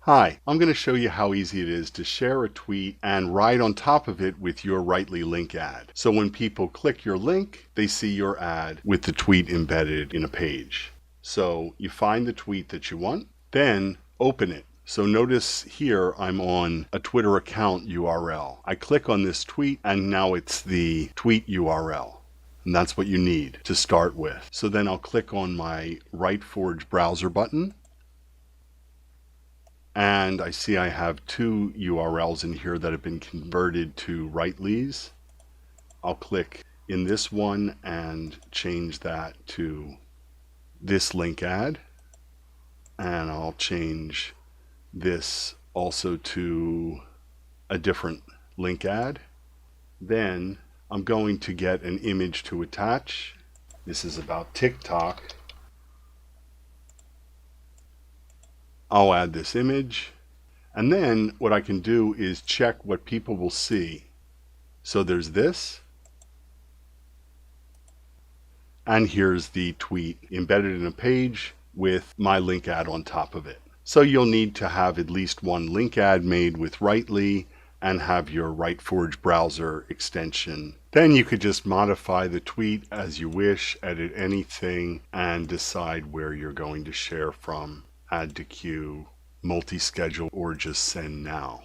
Hi, I'm going to show you how easy it is to share a tweet and write on top of it with your Writely link ad. So when people click your link, they see your ad with the tweet embedded in a page. So you find the tweet that you want, then open it. So notice here I'm on a Twitter account URL. I click on this tweet and now it's the tweet URL. And that's what you need to start with. So then I'll click on my WriteForge browser button. And I see I have two URLs in here that have been converted to Writely's. I'll click in this one and change that to this link ad. And I'll change this also to a different link ad. Then I'm going to get an image to attach. This is about TikTok. I'll add this image, and then what I can do is check what people will see. So there's this, and here's the tweet embedded in a page with my link ad on top of it. So you'll need to have at least one link ad made with Writely and have your WriteForge browser extension. Then you could just modify the tweet as you wish, edit anything, and decide where you're going to share from. Add to queue, multi-schedule, or just send now.